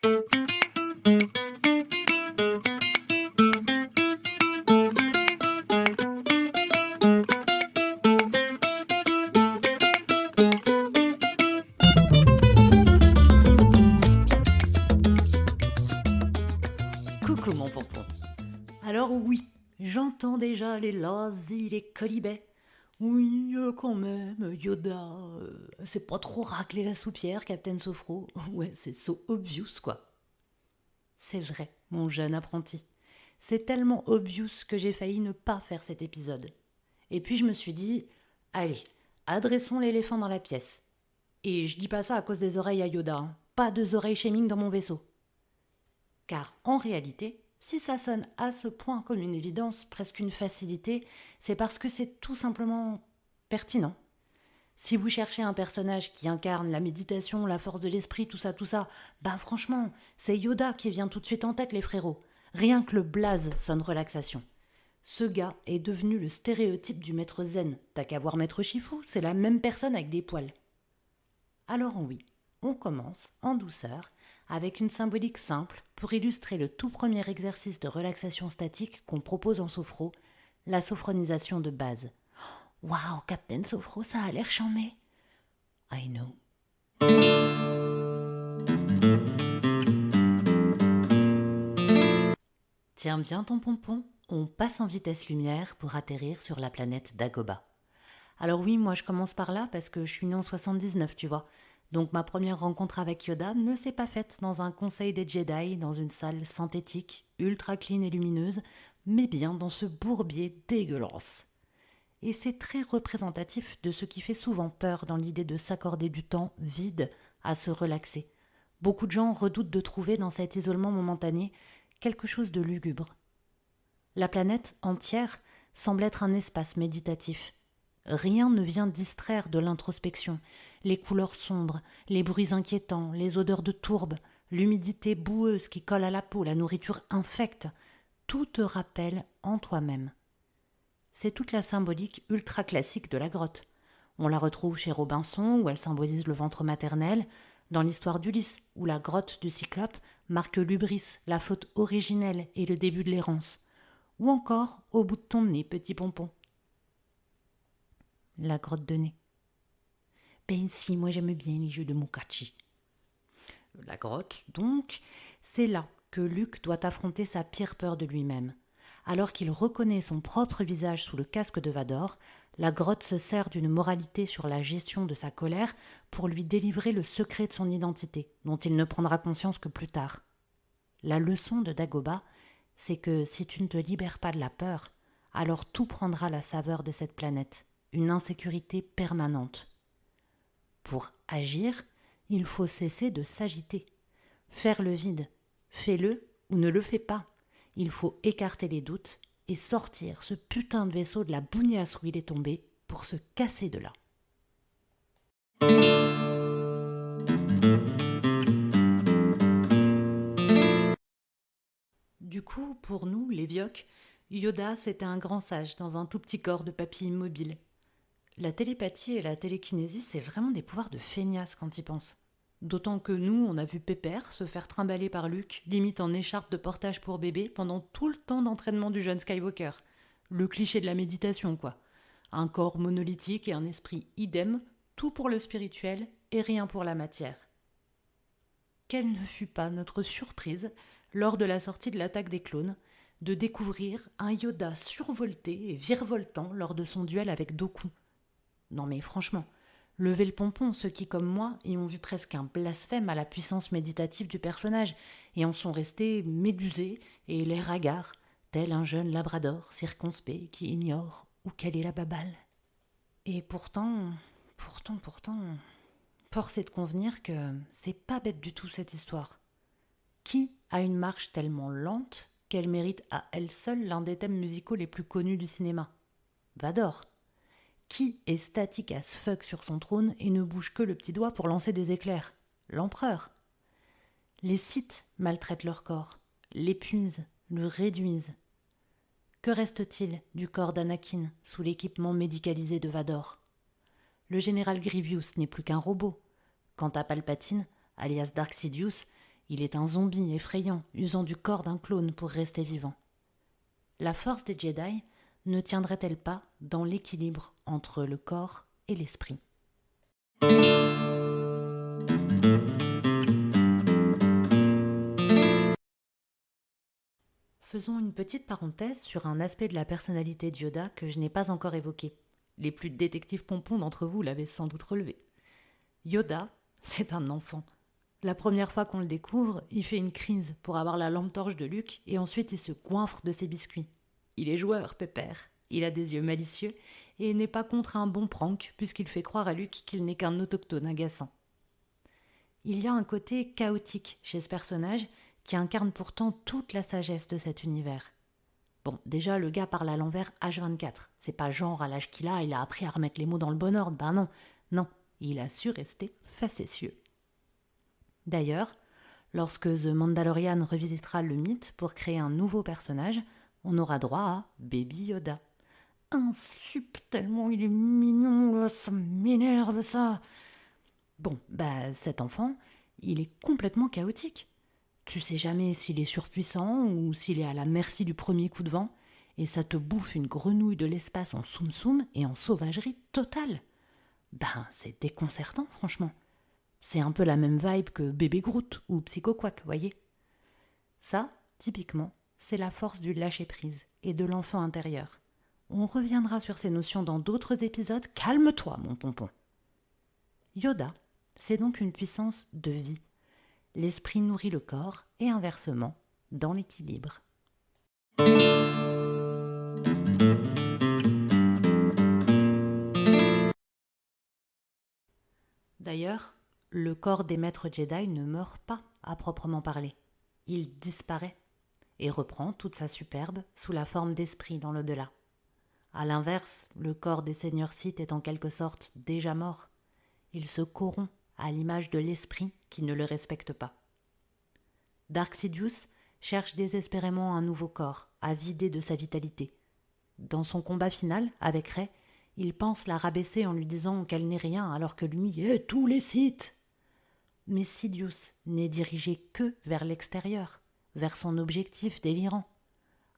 Coucou mon pompon. Alors oui, j'entends déjà les lazis, les colibets. Oui, quand même, Yoda, c'est pas trop racler la soupière, Captain Sophro. Ouais, c'est so obvious, quoi. C'est vrai, mon jeune apprenti. C'est tellement obvious que j'ai failli ne pas faire cet épisode. Et puis je me suis dit, allez, adressons l'éléphant dans la pièce. Et je dis pas ça à cause des oreilles à Yoda, hein. Pas de oreilles shaming dans mon vaisseau. Car en réalité, si ça sonne à ce point comme une évidence, presque une facilité, c'est parce que c'est tout simplement pertinent. Si vous cherchez un personnage qui incarne la méditation, la force de l'esprit, tout ça, ben franchement, c'est Yoda qui vient tout de suite en tête, les frérots. Rien que le blaze sonne relaxation. Ce gars est devenu le stéréotype du maître zen. T'as qu'à voir maître Shifu, c'est la même personne avec des poils. Alors oui, on commence en douceur avec une symbolique simple pour illustrer le tout premier exercice de relaxation statique qu'on propose en sophro, la sophronisation de base. Waouh, Captain Sophro, ça a l'air chambé. I know. Tiens bien ton pompon, on passe en vitesse lumière pour atterrir sur la planète Dagobah. Alors oui, moi je commence par là parce que je suis née en 79, tu vois. Donc ma première rencontre avec Yoda ne s'est pas faite dans un conseil des Jedi, dans une salle synthétique, ultra clean et lumineuse, mais bien dans ce bourbier dégueulasse. Et c'est très représentatif de ce qui fait souvent peur dans l'idée de s'accorder du temps vide à se relaxer. Beaucoup de gens redoutent de trouver dans cet isolement momentané quelque chose de lugubre. La planète entière semble être un espace méditatif. Rien ne vient distraire de l'introspection. Les couleurs sombres, les bruits inquiétants, les odeurs de tourbe, l'humidité boueuse qui colle à la peau, la nourriture infecte, tout te rappelle en toi-même. C'est toute la symbolique ultra classique de la grotte. On la retrouve chez Robinson, où elle symbolise le ventre maternel, dans l'histoire d'Ulysse, où la grotte du Cyclope marque l'hubris, la faute originelle et le début de l'errance. Ou encore au bout de ton nez, petit pompon. La grotte de nez. Ben si, moi j'aime bien les jeux de Mukachi. La grotte, donc, c'est là que Luke doit affronter sa pire peur de lui-même. Alors qu'il reconnaît son propre visage sous le casque de Vador, la grotte se sert d'une moralité sur la gestion de sa colère pour lui délivrer le secret de son identité, dont il ne prendra conscience que plus tard. La leçon de Dagobah, c'est que si tu ne te libères pas de la peur, alors tout prendra la saveur de cette planète, une insécurité permanente. Pour agir, il faut cesser de s'agiter. Faire le vide. Fais-le ou ne le fais pas. Il faut écarter les doutes et sortir ce putain de vaisseau de la bougnasse où il est tombé pour se casser de là. Du coup, pour nous, les vioques, Yoda, c'était un grand sage dans un tout petit corps de papy immobile. La télépathie et la télékinésie, c'est vraiment des pouvoirs de feignasse quand y pense. D'autant que nous, on a vu Pépère se faire trimballer par Luke, limite en écharpe de portage pour bébé, pendant tout le temps d'entraînement du jeune Skywalker. Le cliché de la méditation, quoi. Un corps monolithique et un esprit idem, tout pour le spirituel et rien pour la matière. Quelle ne fut pas notre surprise, lors de la sortie de l'attaque des clones, de découvrir un Yoda survolté et virevoltant lors de son duel avec Dooku. Non mais franchement, levez le pompon, ceux qui, comme moi, y ont vu presque un blasphème à la puissance méditative du personnage, et en sont restés médusés et l'air hagard, tel un jeune labrador circonspect qui ignore où quelle est la babale. Et pourtant, force est de convenir que c'est pas bête du tout cette histoire. Qui a une marche tellement lente qu'elle mérite à elle seule l'un des thèmes musicaux les plus connus du cinéma? Vador. Qui est statique as fuck sur son trône et ne bouge que le petit doigt pour lancer des éclairs? L'empereur. Les Sith maltraitent leur corps, l'épuisent, le réduisent. Que reste-t-il du corps d'Anakin sous l'équipement médicalisé de Vador? Le général Grievous n'est plus qu'un robot. Quant à Palpatine, alias Dark Sidious, Il est un zombie effrayant, usant du corps d'un clone pour rester vivant. La force des Jedi ne tiendrait-elle pas dans l'équilibre entre le corps et l'esprit ? Faisons une petite parenthèse sur un aspect de la personnalité de Yoda que je n'ai pas encore évoqué. Les plus détectives pompons d'entre vous l'avaient sans doute relevé. Yoda, c'est un enfant. La première fois qu'on le découvre, il fait une crise pour avoir la lampe torche de Luke et ensuite il se goinfre de ses biscuits. Il est joueur, pépère. Il a des yeux malicieux et n'est pas contre un bon prank puisqu'il fait croire à Luke qu'il n'est qu'un autochtone agaçant. Il y a un côté chaotique chez ce personnage qui incarne pourtant toute la sagesse de cet univers. Bon, déjà, le gars parle à l'envers H24. C'est pas genre, à l'âge qu'il a, il a appris à remettre les mots dans le bon ordre. Ben non, non, il a su rester facétieux. D'ailleurs, lorsque The Mandalorian revisitera le mythe pour créer un nouveau personnage, on aura droit à Baby Yoda. Un sup, tellement il est mignon, là, ça m'énerve ça. Bon, cet enfant, il est complètement chaotique. Tu sais jamais s'il est surpuissant ou s'il est à la merci du premier coup de vent, et ça te bouffe une grenouille de l'espace en soum-soum et en sauvagerie totale. C'est déconcertant, franchement. C'est un peu la même vibe que Bébé Groot ou Psycho Quack, voyez. Ça, typiquement, c'est la force du lâcher-prise et de l'enfant intérieur. On reviendra sur ces notions dans d'autres épisodes. Calme-toi, mon pompon. Yoda, c'est donc une puissance de vie. L'esprit nourrit le corps et inversement, dans l'équilibre. D'ailleurs, le corps des maîtres Jedi ne meurt pas à proprement parler. Il disparaît et reprend toute sa superbe sous la forme d'esprit dans l'au-delà. A l'inverse, le corps des seigneurs Sith est en quelque sorte déjà mort. Il se corrompt à l'image de l'esprit qui ne le respecte pas. Dark Sidious cherche désespérément un nouveau corps, à vider de sa vitalité. Dans son combat final avec Rey, il pense la rabaisser en lui disant qu'elle n'est rien alors que lui est tous les Sith. Mais Sidious n'est dirigé que vers l'extérieur, vers son objectif délirant.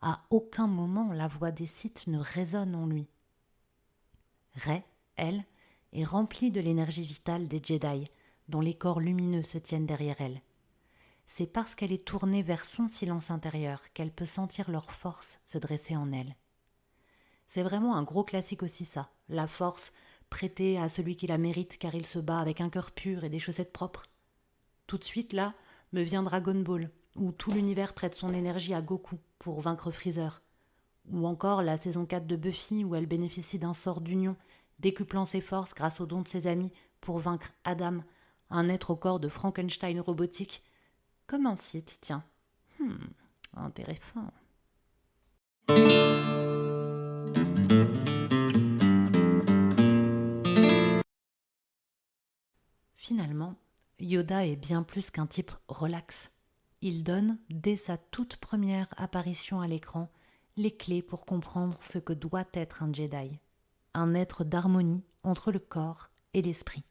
À aucun moment la voix des Sith ne résonne en lui. Rey, elle, est remplie de l'énergie vitale des Jedi, dont les corps lumineux se tiennent derrière elle. C'est parce qu'elle est tournée vers son silence intérieur qu'elle peut sentir leur force se dresser en elle. C'est vraiment un gros classique aussi ça, la force prêtée à celui qui la mérite car il se bat avec un cœur pur et des chaussettes propres. Tout de suite là, me vient Dragon Ball, où tout l'univers prête son énergie à Goku pour vaincre Freezer. Ou encore la saison 4 de Buffy où elle bénéficie d'un sort d'union, décuplant ses forces grâce aux dons de ses amis pour vaincre Adam, un être au corps de Frankenstein robotique, comme un Sith, tiens. Intéressant. Finalement, Yoda est bien plus qu'un type relax. Il donne, dès sa toute première apparition à l'écran, les clés pour comprendre ce que doit être un Jedi. Un être d'harmonie entre le corps et l'esprit.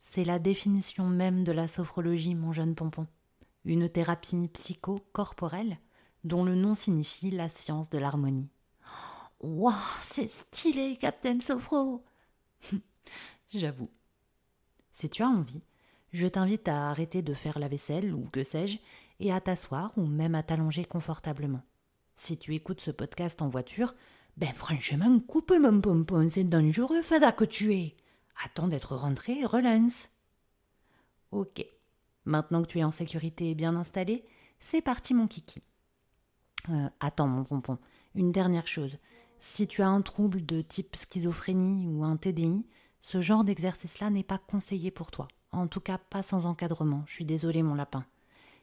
C'est la définition même de la sophrologie, mon jeune pompon. Une thérapie psycho-corporelle dont le nom signifie la science de l'harmonie. Waouh, c'est stylé, Captain Sophro. J'avoue. Si tu as envie, je t'invite à arrêter de faire la vaisselle ou que sais-je et à t'asseoir ou même à t'allonger confortablement. Si tu écoutes ce podcast en voiture, franchement, coupe mon pompon, c'est dangereux, fada que tu es. Attends d'être rentré, relance. Ok. Maintenant que tu es en sécurité et bien installé, c'est parti mon kiki. Attends mon pompon, une dernière chose. Si tu as un trouble de type schizophrénie ou un TDI, ce genre d'exercice-là n'est pas conseillé pour toi. En tout cas, pas sans encadrement. Je suis désolée mon lapin.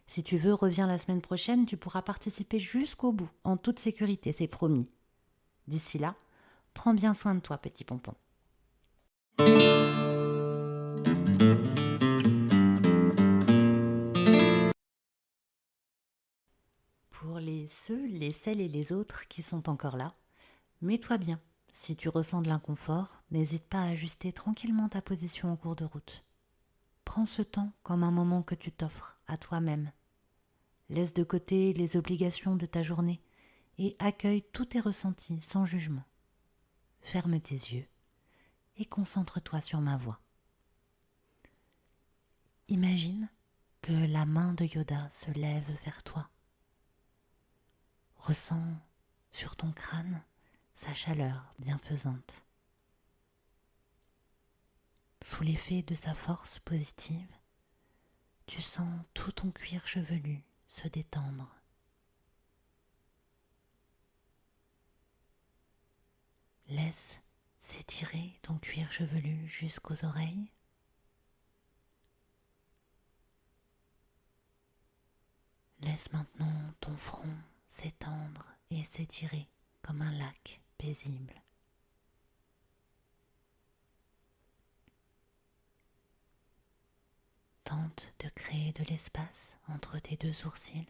Si tu veux, reviens la semaine prochaine, tu pourras participer jusqu'au bout, en toute sécurité, c'est promis. D'ici là, prends bien soin de toi, petit pompon. Pour les celles et les autres qui sont encore là, mets-toi bien. Si tu ressens de l'inconfort, n'hésite pas à ajuster tranquillement ta position en cours de route. Prends ce temps comme un moment que tu t'offres à toi-même. Laisse de côté les obligations de ta journée et accueille tous tes ressentis sans jugement. Ferme tes yeux et concentre-toi sur ma voix. Imagine que la main de Yoda se lève vers toi. Ressens sur ton crâne sa chaleur bienfaisante. Sous l'effet de sa force positive, tu sens tout ton cuir chevelu se détendre. Laisse s'étirer ton cuir chevelu jusqu'aux oreilles. Laisse maintenant ton front s'étendre et s'étirer comme un lac paisible. Tente de créer de l'espace entre tes deux sourcils.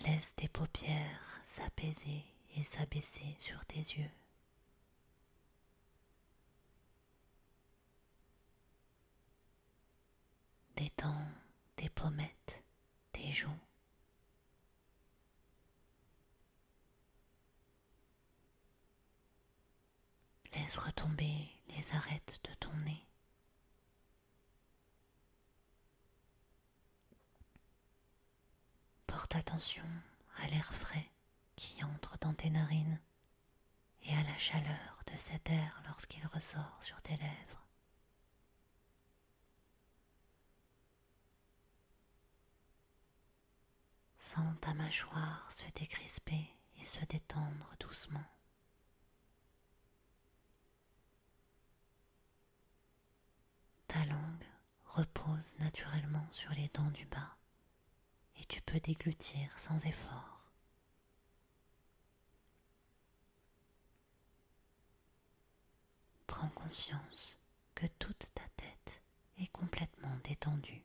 Laisse tes paupières s'apaiser et s'abaisser sur tes yeux. Détends tes pommettes, tes joues. Laisse retomber les arêtes de ton nez. Porte attention à l'air frais qui entre dans tes narines et à la chaleur de cet air lorsqu'il ressort sur tes lèvres. Sens ta mâchoire se décrisper et se détendre doucement. Ta langue repose naturellement sur les dents du bas et tu peux déglutir sans effort. Prends conscience que toute ta tête est complètement détendue.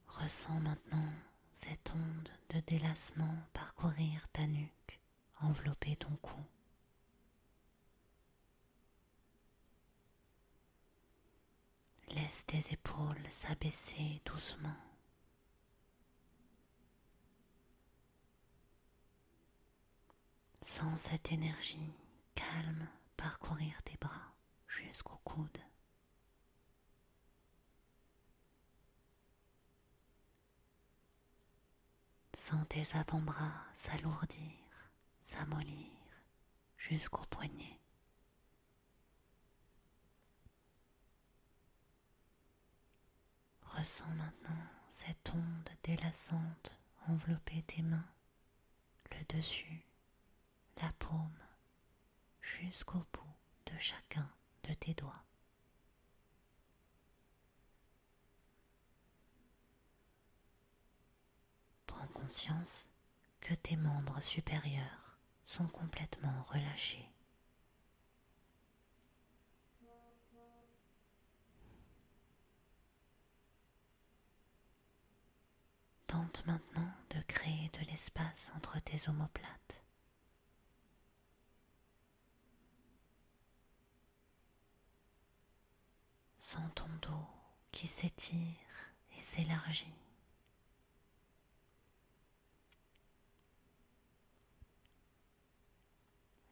Ressens maintenant cette onde de délassement parcourir ta nuque, envelopper ton cou. Laisse tes épaules s'abaisser doucement. Sens cette énergie calme parcourir tes bras jusqu'au coude. Sens tes avant-bras s'alourdir, s'amollir jusqu'aux poignets. Ressens maintenant cette onde délassante envelopper tes mains, le dessus, la paume, jusqu'au bout de chacun de tes doigts. Prends conscience que tes membres supérieurs sont complètement relâchés. Tente maintenant de créer de l'espace entre tes omoplates. Sens ton dos qui s'étire et s'élargit.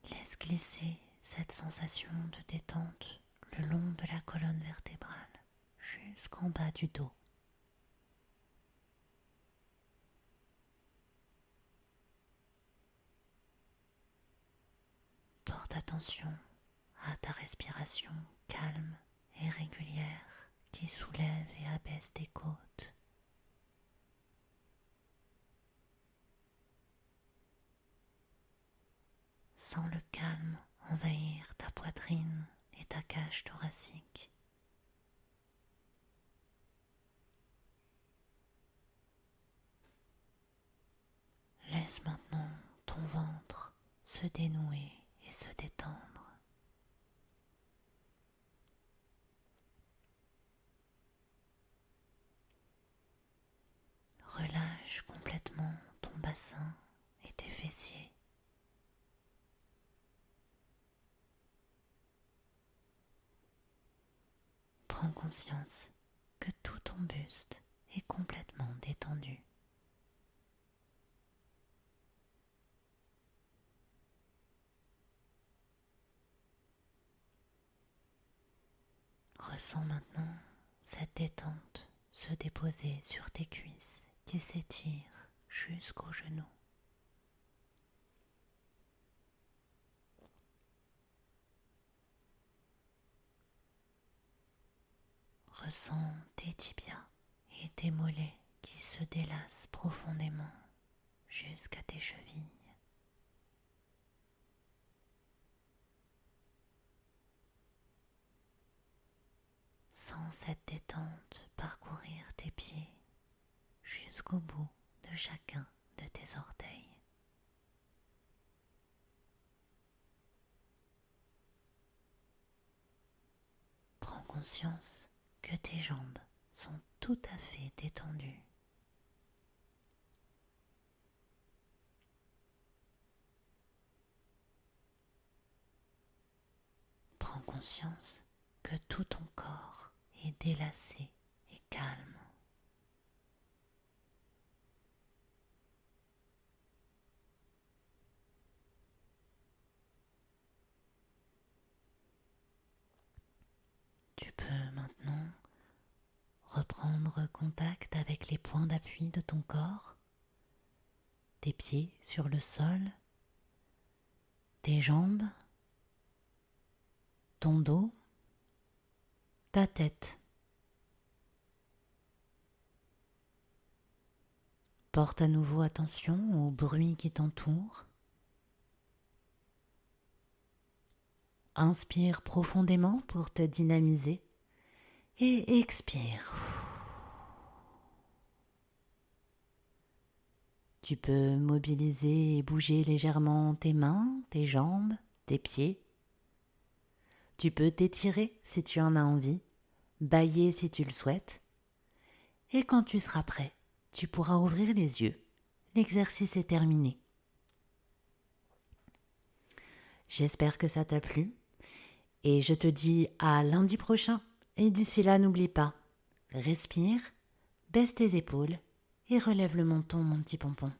Laisse glisser cette sensation de détente le long de la colonne vertébrale jusqu'en bas du dos. Porte attention à ta respiration calme et régulière qui soulève et abaisse tes côtes. Sens le calme envahir ta poitrine et ta cage thoracique. Laisse maintenant ton ventre se dénouer et se détendre. Relâche complètement ton bassin et tes fessiers. Prends conscience que tout ton buste est complètement détendu. Ressens maintenant cette détente se déposer sur tes cuisses qui s'étirent jusqu'aux genoux. Ressens tes tibias et tes mollets qui se délassent profondément jusqu'à tes chevilles. Sens cette détente parcourir tes pieds jusqu'au bout de chacun de tes orteils. Prends conscience que tes jambes sont tout à fait détendues. Prends conscience que tout ton corps est délassé et calme. Tu peux maintenant reprendre contact avec les points d'appui de ton corps, tes pieds sur le sol, tes jambes, ton dos, ta tête. Porte à nouveau attention aux bruits qui t'entourent. Inspire profondément pour te dynamiser et expire. Tu peux mobiliser et bouger légèrement tes mains, tes jambes, tes pieds. Tu peux t'étirer si tu en as envie, bâiller si tu le souhaites. Et quand tu seras prêt, tu pourras ouvrir les yeux. L'exercice est terminé. J'espère que ça t'a plu et je te dis à lundi prochain. Et d'ici là, n'oublie pas, respire, baisse tes épaules et relève le menton, mon petit pompon.